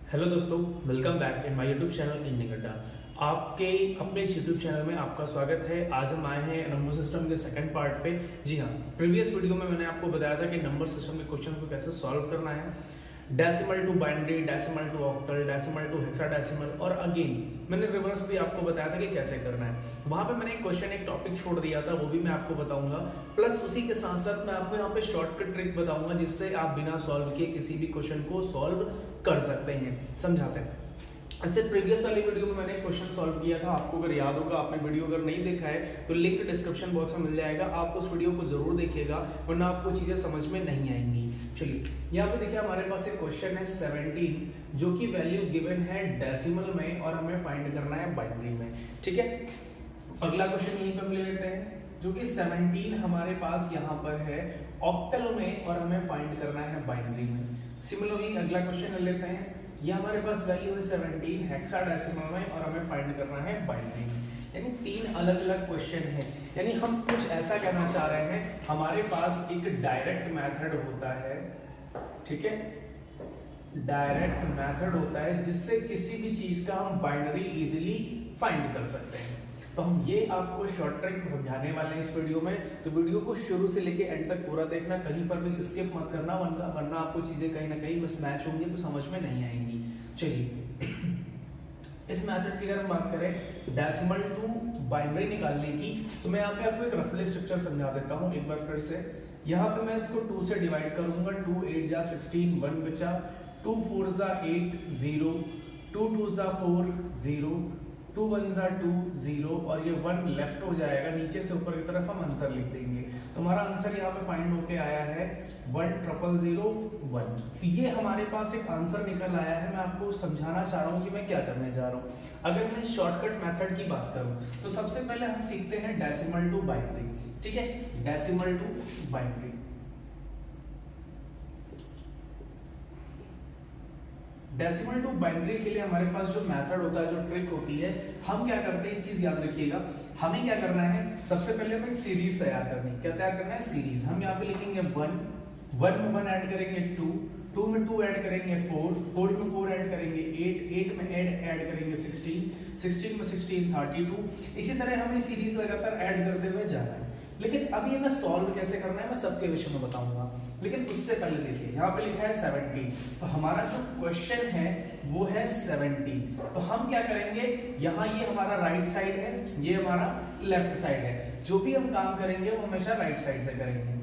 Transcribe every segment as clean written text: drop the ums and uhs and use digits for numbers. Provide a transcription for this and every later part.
Hello दोस्तों, welcome back in my YouTube channel engineering अड्डा। आपके अपने यूट्यूब चैनल में आपका स्वागत है। आज हम आए हैं नंबर सिस्टम के सेकंड पार्ट पे। जी हाँ, प्रीवियस वीडियो में मैंने आपको बताया था कि नंबर सिस्टम के क्वेश्चन को कैसे सॉल्व करना है। Decimal to binary, decimal to octal, decimal to hexadecimal और अगेन मैंने रिवर्स भी आपको बताया था कि कैसे करना है। वहां पे मैंने एक क्वेश्चन, एक टॉपिक छोड़ दिया था, वो भी मैं आपको बताऊंगा। प्लस उसी के साथ साथ मैं आपको यहाँ पे शॉर्टकट ट्रिक बताऊंगा जिससे आप बिना सॉल्व किए किसी भी क्वेश्चन को सॉल्व कर सकते हैं। समझाते हैं। इससे प्रीवियस वाली वीडियो में मैंने क्वेश्चन सॉल्व किया था, आपको अगर याद होगा, आपने वीडियो अगर नहीं देखा है तो लिंक डिस्क्रिप्शन बॉक्स में मिल जाएगा, आप उस वीडियो को जरूर देखिएगा वरना आपको चीजें समझ में नहीं आएंगी। चलिए यहाँ पे देखिए, हमारे पास एक क्वेश्चन है 17 जो कि वैल्यू गिवन है डेसिमल में और हमें फाइंड करना है बाइनरी में। ठीक है, अगला क्वेश्चन यहीं पर हम ले लेते हैं जो कि 17 हमारे पास यहाँ पर है ऑक्टल में और हमें फाइंड करना है बाइनरी में। सिमिलरली अगला क्वेश्चन ले लेते हैं, ये हमारे पास वैल्यू है 17 हेक्साडेसिमल में और हमें फाइंड करना है बाइनरी में। यानी तीन अलग अलग क्वेश्चन है। यानी हम कुछ ऐसा कहना चाह रहे हैं, हमारे पास एक डायरेक्ट मेथड होता है, ठीक है, डायरेक्ट मेथड होता है जिससे किसी भी चीज का हम बाइनरी इजीली फाइंड कर सकते हैं। तो हम ये आपको शॉर्ट ट्रिक समझाने वाले हैं इस वीडियो में, तो वीडियो को शुरू से लेके एंड तक पूरा देखना, कहीं पर भी स्किप मत करना वरना आपको चीजें कहीं ना कहीं मिसमैच होंगी तो समझ में नहीं आएंगी। चलिए इस मेथड की अगर हम बात करें डेसिमल टू बाइनरी निकालने की, तो मैं यहाँ पे आपको एक रफली स्ट्रक्चर समझा देता हूँ एक बार फिर से। यहाँ पे मैं इसको 2 से डिवाइड करूंगा, 2 8 जा 16, 1 बचा, 2 4 जा 8 0, 2 2 जा 4 0, 2 1 जा 2 0 और ये 1 लेफ्ट हो जाएगा, नीचे से ऊपर की तरफ हम आंसर लिख देंगे। तो हमारा आंसर यहाँ पे फाइंड होके आया है 10001। तो ये हमारे पास एक आंसर निकल आया है। मैं आपको समझाना चाह रहा हूँ कि मैं क्या करने जा रहा हूँ। अगर मैं शॉर्टकट मेथड की बात करूँ तो सबसे पहले हम सीखते हैं डेसिमल टू बाइनरी। ठीक है, decimal to binary. Decimal to binary के लिए हमारे पास जो मेथड होता है, जो ट्रिक होती है, हम क्या करते हैं, एक चीज याद रखिएगा, हमें क्या करना है, सबसे पहले हमें एक सीरीज तैयार करनी है। क्या तैयार करना है? सीरीज। हम यहाँ पे लिखेंगे 1, 1 में 1 ऐड करेंगे 2, 2 में 2 ऐड करेंगे 4, 4 में 4 ऐड करेंगे 8, 8 में ऐड करेंगे 16, 16 में 16 32। इसी तरह हमें सीरीज लगातार ऐड करते हुए जाना है। लेकिन अभी हमें सॉल्व कैसे करना है मैं सबके विषय में बताऊंगा, लेकिन उससे पहले देखिए यहाँ पे लिखा है 17, तो हमारा जो क्वेश्चन है वो है 17। तो हम क्या करेंगे, यहाँ ये हमारा राइट साइड है, ये हमारा लेफ्ट साइड है, जो भी हम काम करेंगे वो हमेशा राइट साइड से करेंगे।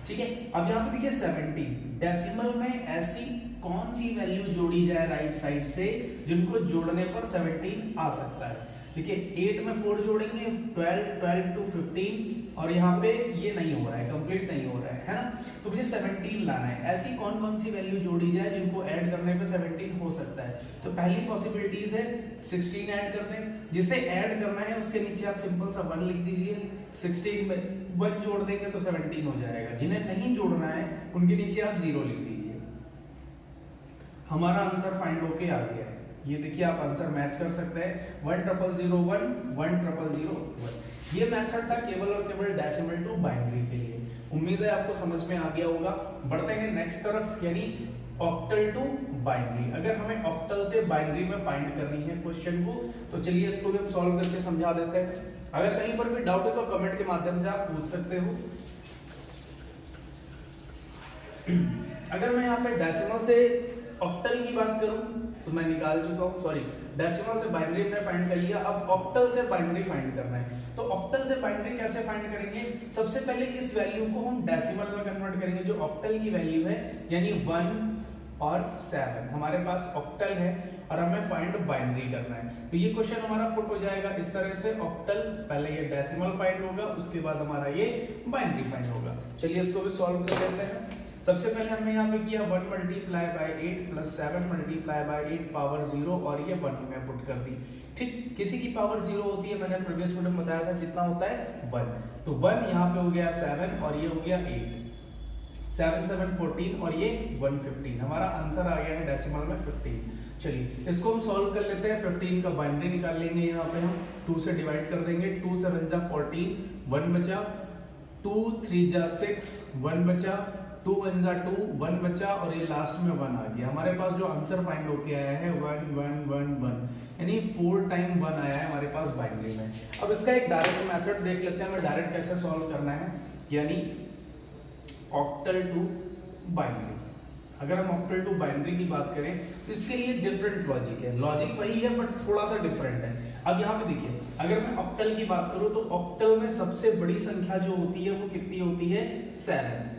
ठीक है, अब यहाँ पे देखिए 17 डेसिमल में ऐसी कौन सी वैल्यू जोड़ी जाए राइट साइड से जिनको जोड़ने पर 17 आ सकता है। देखिए 8 में 4 जोड़ेंगे 12, 12 टू 15 और यहाँ पे ये नहीं हो रहा है, कंप्लीट नहीं हो रहा है ना। तो मुझे 17 लाना है। ऐसी कौन कौन सी वैल्यू जोड़ी जाए जिनको ऐड करने पे 17 हो सकता है। तो पहली पॉसिबिलिटीज है 16 ऐड कर दें, जिसे ऐड करना है उसके नीचे आप सिंपल सा 1 लिख दीजिए, 16 में 1 जोड़ देंगे तो 17 हो जाएगा। जिन्हें नहीं जोड़ना है उनके नीचे आप 0 लिख दीजिए। हमारा आंसर फाइंड होके आ गया है। ये देखिए आप आंसर मैच कर सकते हैं, 1001, 1001। ये मेथड था केवल और केवल डेसिमल टू बाइनरी के लिए। उम्मीद है आपको समझ में आ गया होगा। बढ़ते हैं नेक्स्ट तरफ, यानी ऑक्टल टू बाइनरी। अगर हमें ऑक्टल से बाइनरी में फाइंड करनी है क्वेश्चन को, तो चलिए इसको भी हम सॉल्व करके समझा देते हैं। अगर कहीं पर भी डाउट है तो कमेंट के माध्यम से आप पूछ सकते हो। अगर मैं यहाँ पे डेसिमल से ऑक्टल की बात करूं तो मैं निकाल चुका हूं, सॉरी डेसिमल से बाइनरी में फाइंड कर लिया। अब ऑक्टल से बाइनरी फाइंड करना है। तो ऑक्टल से बाइनरी कैसे फाइंड करेंगे, सबसे पहले इस वैल्यू को हम डेसिमल में कन्वर्ट करेंगे, जो ऑक्टल की वैल्यू है, यानी 1 और 7 हमारे पास ऑक्टल है और हमें फाइंड बाइनरी करना है। तो ये क्वेश्चन हमारा पुट हो जाएगा इस तरह से, ऑक्टल पहले ये डेसिमल फाइंड होगा, उसके बाद हमारा ये बाइनरी फाइंड होगा। चलिए इसको भी सॉल्व कर लेते हैं। सबसे पहले हमने यहाँ पे किया 1 multiply by 8 plus 7 multiply by 8 power 0 और ये 1 में पुट कर दी। ठीक, किसी की पावर 0 होती है, मैंने प्रीवियस वीडियो में बताया था कितना होता है 1। तो 1 यहाँ पे हो गया 7 और ये हो गया 8, 7 7 14 और ये 115। हमारा आंसर आ गया है डेसिमल में 15। चलिए इसको हम सॉल्व कर लेते हैं। 15 का बाइनरी निकाल लेंगे। यहाँ पे हम 2 से डिवाइड कर देंगे, 2 7 जा 14, 1 बचा, 2 3 जा 6, 1 बचा, 2 1 जा 2, 1 बचा और ये लास्ट में 1 आ गया। हमारे पास जो आंसर फाइंड होके आया है 1 1 1 1, यानी 4 टाइम 1 आया है हमारे पास बाइनरी में। अब इसका एक डायरेक्ट मेथड देख लेते हैं, हमें डायरेक्ट कैसे सॉल्व करना है, यानी ऑक्टल टू बाइनरी। अगर हम ऑक्टल टू बाइनरी की बात करें तो इसके लिए डिफरेंट लॉजिक है, लॉजिक वही है बट थोड़ा सा डिफरेंट है। अब यहाँ पे देखिए, अगर मैं ऑक्टल की बात करूं तो ऑक्टल में सबसे बड़ी संख्या जो होती है वो कितनी होती है, 7।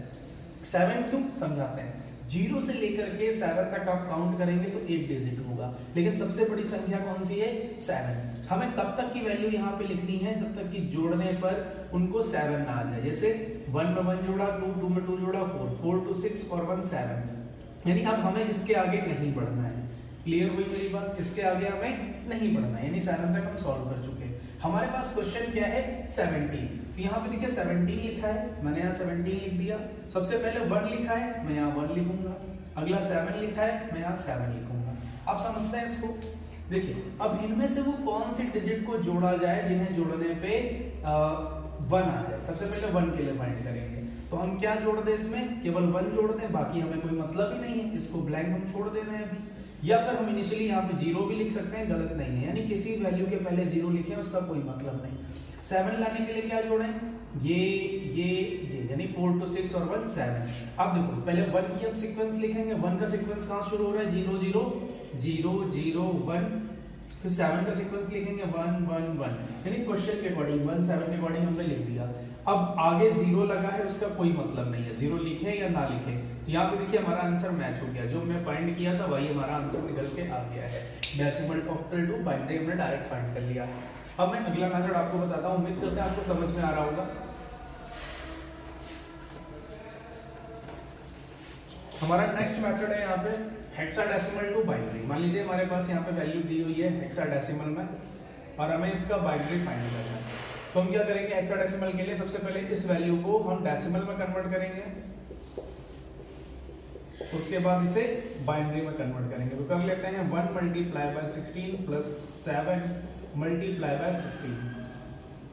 7 क्यों, समझाते हैं। 0 से लेकर के 7 तक आप काउंट करेंगे तो 8 डिजिट होगा, लेकिन सबसे बड़ी संख्या कौन सी है, 7। हमें तब तक की वैल्यू यहाँ पे लिखनी है जब तक कि जोड़ने पर उनको 7 ना आ जाए। जैसे 1 में 1 जोड़ा, 2 में 2 जोड़ा 4, 4 2 6 और 1 7, यानी अब हमें इसके आगे नहीं बढ़ना है। क्लियर हुई मेरी बात, इसके आगे हमें नहीं बढ़ना है, यानी 7 तक हम सॉल्व कर चुके हैं। हमारे पास क्वेश्चन क्या है, 17। तो यहाँ पे देखिए 17 लिखा है, मैंने यहाँ 17 लिख दिया। सबसे पहले 1 लिखा है, मैं यहाँ 1 लिखूंगा। अगला 7 लिखा है, मैं यहाँ 7 लिखूंगा। आप समझते हैं इसको। देखिए अब इनमें से वो कौन सी डिजिट को जोड़ा जाए जिन्हें जोड़ने पे 1 आ जाए। सबसे पहले 1 के लिए फाइंड करेंगे, तो हम क्या जोड़ दें, इसमें केवल 1 जोड़ दें, बाकी हमें कोई मतलब ही नहीं है, इसको ब्लैंक हम छोड़ दे रहे हैं अभी। या फिर हम इनिशियली यहाँ पे 0 भी लिख सकते हैं, गलत नहीं है, यानी किसी वैल्यू के पहले 0 लिखें उसका कोई मतलब नहीं। 7 लाने के लिए क्या जोड़ें, ये यानी 4 2 6 और 1 7। अब देखो पहले 1 की हम सीक्वेंस लिखेंगे, 1 का सीक्वेंस कहाँ शुरू हो रहा है, 0 0 0 0 1, फिर 7 का सीक्वेंस लिखेंगे 1 1 1, यानी क्वेश्चन के अकॉर्डिंग 1 7 के अकॉर्डिंग हमने लिख दिया। अब आगे 0 लगा है उसका कोई मतलब नहीं है, 0 लिखे या ना लिखे। तो यहाँ पे देखिए हमारा आंसर मैच हो गया, जो हमने फाइंड किया था वही हमारा आंसर निकल के आ गया है। डेसिमल ऑक्टल टू बाइनरी हमने डायरेक्ट फाइंड कर लिया। अब मैं अगला मेथड आपको बताता हूँ, उम्मीद करते हैं आपको समझ में आ रहा होगा। हमारा नेक्स्ट मेथड है यहाँ पे हेक्साडेसिमल टू बाइनरी। मान लीजिए हमारे पास यहाँ पे वैल्यू दी हुई है हेक्साडेसिमल में और हमें इसका बाइनरी फाइंड करना है। तो हम क्या करेंगे, हेक्साडेसिमल के लिए सबसे पहले इस वैल्यू को हम डेसिमल में कन्वर्ट करेंगे, उसके बाद इसे बाइनरी में कन्वर्ट करेंगे। तो कर लेते हैं 1 multiply by 16 plus 7 multiply by 16,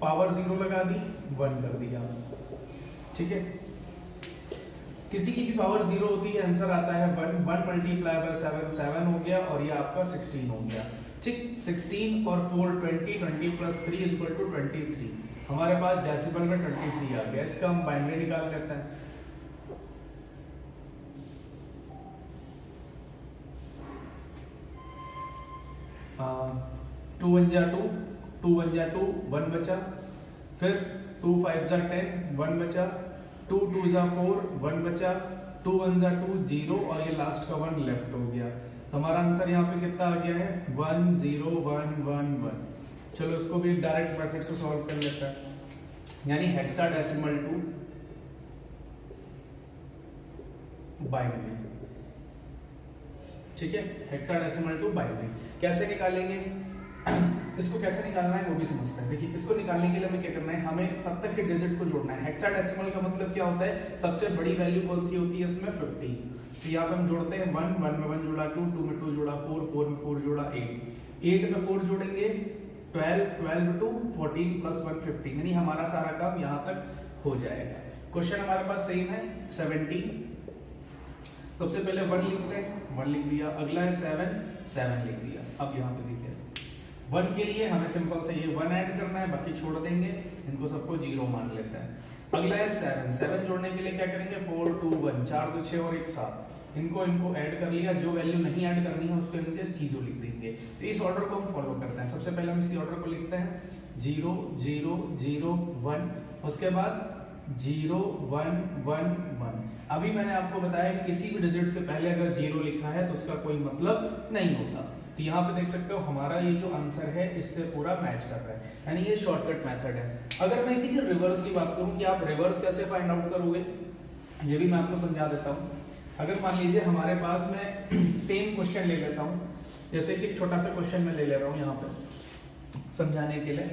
power 0 लगा दी, 1 कर दिया। ठीक है, किसी की भी पावर 0 होती है, आंसर आता है 1 1 मल्टीप्लाई बाय 7 7 हो गया और ये आपका 16 हो गया। ठीक, 16 और 4 20, 20 प्लस 3 इज इक्वल टू 23। हमारे पास डेसिमल में 23 आ गया। इसका हम बाइनरी निकाल लेते हैं। टू 1 जा 2, 2 1 जा 2, 1 बचा, फिर 2 5 जा 10, 1 बचा, 2 2 जा 4, 1 बचा, 2 1 जा 2 0 और ये लास्ट का 1 लेफ्ट हो गया। तो हमारा आंसर यहाँ पे कितना आ गया है, 1 0 1 1 1। चलो इसको भी डायरेक्ट मेथड से सॉल्व कर लेते हैं, यानी हेक्साडेसिमल टू बाइनरी। ठीक है, हेक्साडेसिमल टू बाइनरी कैसे निकालेंगे, इसको कैसे निकालना है वो भी समझते हैं। देखिए इसको निकालने के लिए हमें क्या करना है, हमें तब तक के डिजिट को जोड़ना है। हेक्साडेसिमल का मतलब क्या होता है, सबसे बड़ी वैल्यू कौन सी होती है इसमें, 50। तो यहाँ पे हम जोड़ते हैं 1 1 में 1 जोड़ा 2 2 में 2 जोड़ा 4 4 में 4 जोड़ा 8 8 में 4 जोड़ेंगे 12 12 2 14 प्लस 1 15, यानी हमारा सारा काम यहाँ तक हो जाएगा। क्वेश्चन हमारे पास सेम है 17। सबसे पहले 1 लिखते हैं, 1 लिख दिया। अगला है 7 7 लिख दिया। अब यहाँ पे देखिए 1 के लिए हमें सिंपल से ये 1 ऐड करना है, बाकी छोड़ देंगे, इनको सबको 0 मान लेते हैं। अगला है 7 7 जोड़ने के लिए क्या करेंगे, 4 2 1 4 2 6 और 1 7, इनको ऐड कर लिया। जो वैल्यू नहीं ऐड करनी है उसके नीचे 0 लिख देंगे। तो इस ऑर्डर को हम फॉलो करते हैं। सबसे पहले हम इसी ऑर्डर को लिखते हैं 0 0 0 1, उसके बाद 0 1 1 1। अभी मैंने आपको बताया कि किसी भी डिजिट के पहले अगर 0 लिखा है तो उसका कोई मतलब नहीं होता। तो यहाँ पे देख सकते हो हमारा ये जो आंसर है इससे पूरा मैच कर रहा है, यानी ये शॉर्टकट मेथड है। अगर मैं इसी के रिवर्स की बात करूँ कि आप रिवर्स कैसे फाइंड आउट करोगे, ये भी मैं आपको समझा देता हूँ। अगर मान लीजिए हमारे पास में सेम क्वेश्चन ले लेता हूँ, जैसे कि छोटा सा क्वेश्चन मैं ले ले रहा हूँ यहाँ पे समझाने के लिए।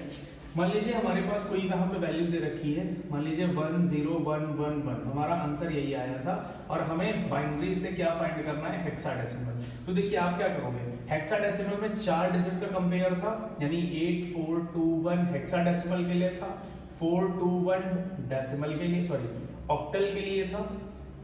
मान लीजिए हमारे पास कोई यहाँ पे वैल्यू दे रखी है, मान लीजिए 1 0 1 1 1, हमारा आंसर यही आया था और हमें बाइनरी से क्या फाइंड करना है, हेक्साडेसिमल। तो देखिए आप क्या करोगे, हेक्साडेसिमल में 4 डिजिट का कंपेयर था, यानी 8 4 2 1 हेक्साडेसिमल के लिए था, 4 2 1 डेसिमल के लिए, सॉरी ऑक्टल के लिए था,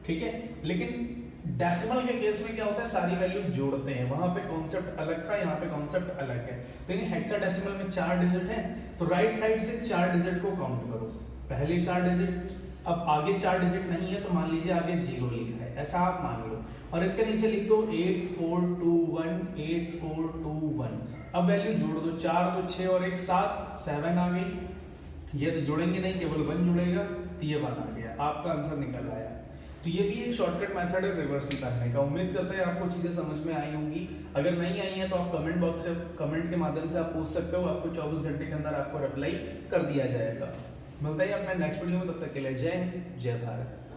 ठीक है। लेकिन डेसिमल के केस में क्या होता है, सारी वैल्यू जोड़ते हैं, वहां पे कॉन्सेप्ट अलग था, यहाँ पे कॉन्सेप्ट अलग है। तो इन हेक्साडेसिमल में 4 डिजिट है, तो राइट साइड से 4 डिजिट को काउंट करो, पहले 4 डिजिट, अब आगे 4 डिजिट नहीं है तो मान लीजिए आगे 0 लिखा है, ऐसा आप मान लो, और इसके नीचे लिख दो 8421 8421। अब वैल्यू जोड़ दो, 4 तो 6 और 1 7, 7 आ गई। ये तो जोड़ेंगे नहीं, केवल 1 जुड़ेगा, तो ये 1 आ गया, आपका आंसर निकल आया। तो ये भी एक शॉर्टकट मेथड है रिवर्स निकालने का। उम्मीद करते हैं आपको चीजें समझ में आई होंगी। अगर नहीं आई हैं तो आप कमेंट बॉक्स से, कमेंट के माध्यम से आप पूछ सकते हो, आपको 24 घंटे के अंदर आपको रिप्लाई कर दिया जाएगा। मिलते हैं अपने नेक्स्ट वीडियो में, तब तक के लिए जय हिंद, जय भारत।